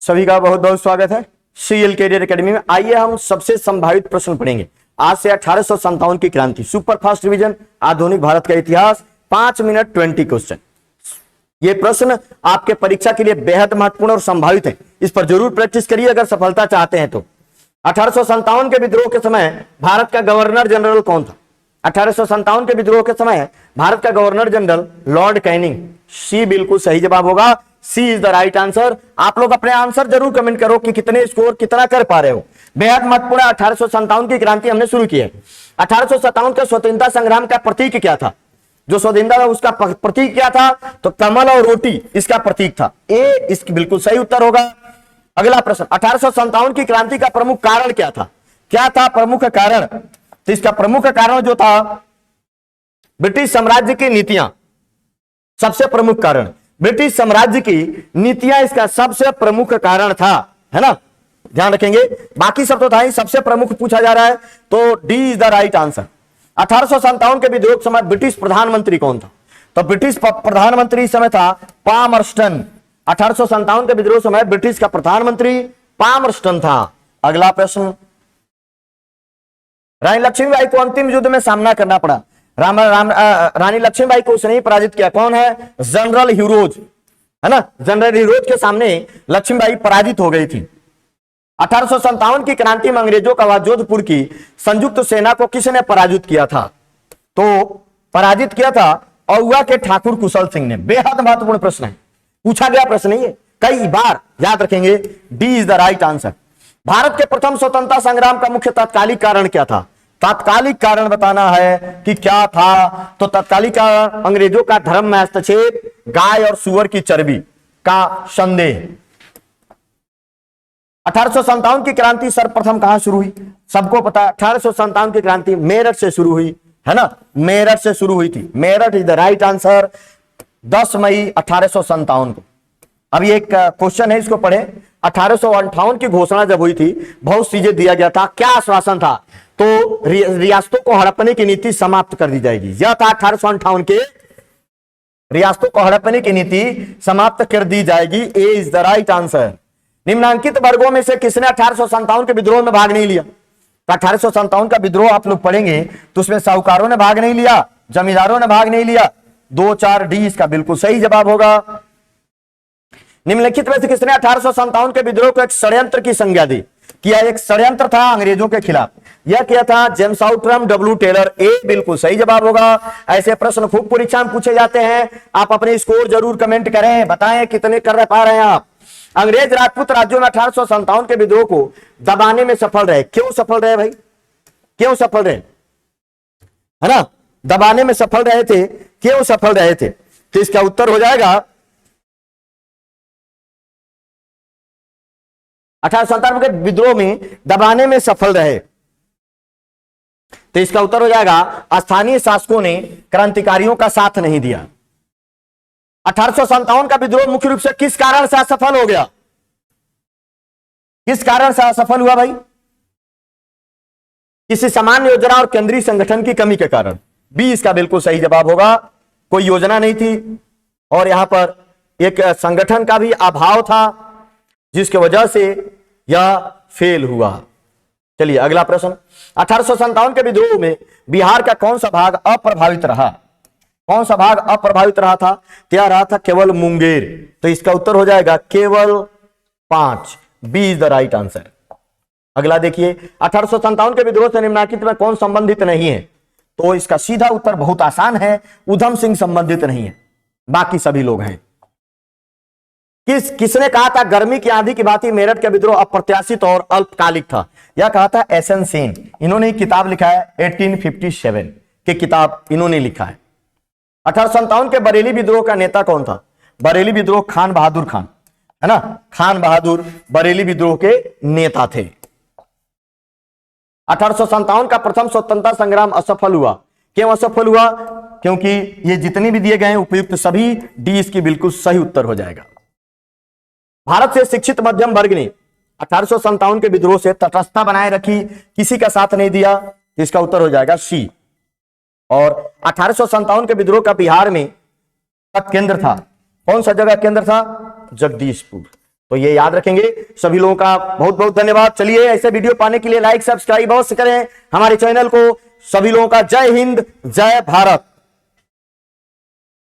सभी का बहुत बहुत स्वागत है सीएल कैरियर एकेडमी में। आइए हम सबसे संभावित प्रश्न पढ़ेंगे आज से 1857 की क्रांति, सुपर फास्ट रिवीजन, आधुनिक भारत का इतिहास, 5 मिनट 20 क्वेश्चन। ये प्रश्न आपके परीक्षा के लिए बेहद महत्वपूर्ण और संभावित है। इस पर जरूर प्रैक्टिस करिए अगर सफलता चाहते हैं तो। 1857 के विद्रोह के समय भारत का गवर्नर जनरल कौन था? 1857 के विद्रोह के समय भारत का गवर्नर जनरल लॉर्ड कैनिंग। सी बिल्कुल सही जवाब होगा। सी इज द राइट आंसर। आप लोग अपने आंसर जरूर कमेंट करो कि कितने स्कोर कितना कर पा रहे हो। बेहद महत्वपूर्ण 1857 की क्रांति हमने शुरू की है। 1857 के स्वतंत्रता संग्राम का प्रतीक क्या था? जो स्वतंत्रता उसका प्रतीक क्या था? तो कमल और रोटी इसका प्रतीक था। ए इसकी बिल्कुल सही उत्तर होगा। अगला प्रश्न, 1857 की क्रांति का प्रमुख कारण क्या था? क्या था प्रमुख कारण? तो इसका प्रमुख कारण जो था ब्रिटिश साम्राज्य की नीतियां। सबसे प्रमुख कारण ब्रिटिश साम्राज्य की नीतियां इसका सबसे प्रमुख कारण था, है ना? ध्यान रखेंगे। बाकी सब तो था ही, सबसे प्रमुख पूछा जा रहा है तो D is the right answer. 1857 के विद्रोह के समय ब्रिटिश प्रधानमंत्री कौन था? तो ब्रिटिश प्रधानमंत्री इस समय था पामरस्टन। 1857 के विद्रोह समय ब्रिटिश का प्रधानमंत्री पामरस्टन था। अगला प्रश्न, रानी लक्ष्मीबाई को अंतिम युद्ध में सामना करना पड़ा। रानी लक्ष्मीबाई को उसने ही पराजित किया। कौन है? जनरल हीरोज, है ना? जनरल हीरोज के सामने लक्ष्मीबाई पराजित हो गई थी। 1857 की क्रांति में अंग्रेजों का जोधपुर की संयुक्त सेना को किसने पराजित किया था? तो पराजित किया था औवा के ठाकुर कुशल सिंह ने। बेहद महत्वपूर्ण प्रश्न है, पूछा गया प्रश्न है, कई बार याद रखेंगे। D is the right answer. Bharat के प्रथम स्वतंत्रता संग्राम का मुख्य तात्कालिक कारण क्या था? तात्कालिक कारण बताना है कि क्या था। तो तात्कालिक कारण अंग्रेजों का धर्म में हस्तक्षेप, गाय और सुअर की चर्बी का संदेह। 1857 की क्रांति सर्वप्रथम कहां शुरू हुई? सबको पता है 1857 की क्रांति मेरठ से शुरू हुई, है ना? मेरठ से शुरू हुई थी। Meerut is the right answer. 10 मई 1857 को। अभी एक क्वेश्चन है, इसको पढ़े। 1858 की घोषणा जब हुई थी बहुत चीजें दिया गया था। क्या आश्वासन था? तो रियासतों को हड़पने की नीति समाप्त कर दी जाएगी। यह था 1858 के, रियासतों को हड़पने की नीति समाप्त कर दी जाएगी। ए इज द राइट आंसर। निम्नांकित वर्गों में से किसने 1857 के विद्रोह में भाग नहीं लिया? तो 1857 का विद्रोह आप लोग पढ़ेंगे तो उसमें साहूकारों ने भाग नहीं लिया, जमींदारों ने भाग नहीं लिया। 2, 4 डी इसका बिल्कुल सही जवाब होगा। निम्नलिखित में से किसने 1857 के विद्रोह को एक षड्यंत्र की संज्ञा दी? किया एक षड्यंत्र था अंग्रेजों के खिलाफ। यह किया था जेम्स आउट्रम, डब्ल्यू टेलर। ए बिल्कुल सही जवाब होगा। ऐसे प्रश्न खूब परीक्षा में पूछे जाते हैं। आप अपने स्कोर जरूर कमेंट करें, बताएं कितने कर पा रहे हैं आप। अंग्रेज राजपूत राज्यों में 1857 के विद्रोह को दबाने में सफल रहे। क्यों सफल रहे भाई? क्यों सफल रहे? है ना? दबाने में सफल रहे थे। क्यों सफल रहे थे? तो इसका उत्तर हो जाएगा 1857 के विद्रोह में दबाने में सफल रहे। तो इसका उत्तर हो जाएगा स्थानीय शासकों ने क्रांतिकारियों का साथ नहीं दिया। 1857 का विद्रोह मुख्य रूप से किस कारण से असफल हो गया? किस कारण से असफल हुआ भाई? किसी समान योजना और केंद्रीय संगठन की कमी के कारण। बी इसका बिल्कुल सही जवाब होगा। कोई योजना नहीं थी और यहां पर एक संगठन का भी अभाव था जिसकी वजह से यह फेल हुआ। चलिए अगला प्रश्न, 1857 के विद्रोह में बिहार का कौन सा भाग अप्रभावित रहा? कौन सा भाग अप्रभावित रहा था? क्या रहा था? केवल मुंगेर। तो इसका उत्तर हो जाएगा केवल 5। B is the right answer. अगला देखिए, 1857 के विद्रोह से निम्नलिखित में कौन संबंधित नहीं है? तो इसका सीधा उत्तर बहुत आसान है, उधम सिंह संबंधित नहीं है, बाकी सभी लोग हैं। किसने कहा था गर्मी की आंधी की भांति मेरठ का विद्रोह अप्रत्याशित और अल्पकालिक था? यह कहा था एसएन सेन। इन्होंने किताब लिखा है 1857 की किताब इन्होंने लिखा है। 1857 के बरेली विद्रोह का नेता कौन था? बरेली विद्रोह खान बहादुर खान, है ना? खान बहादुर बरेली विद्रोह के नेता थे। 1857 का प्रथम स्वतंत्रता संग्राम असफल हुआ। क्यों असफल हुआ? क्योंकि ये जितने भी दिए गए हैं उपयुक्त सभी, डी इसकी बिल्कुल सही उत्तर हो जाएगा। भारत से शिक्षित मध्यम वर्ग ने 1857 के विद्रोह से तटस्थता बनाए रखी, किसी का साथ नहीं दिया। इसका उत्तर हो जाएगा सी। और 1857 के विद्रोह का बिहार में केंद्र था। कौन सा जगह केंद्र था? जगदीशपुर। तो ये याद रखेंगे। सभी लोगों का बहुत बहुत धन्यवाद। चलिए ऐसे वीडियो पाने के लिए लाइक सब्सक्राइब अवश्य करें हमारे चैनल को। सभी लोगों का जय हिंद, जय भारत।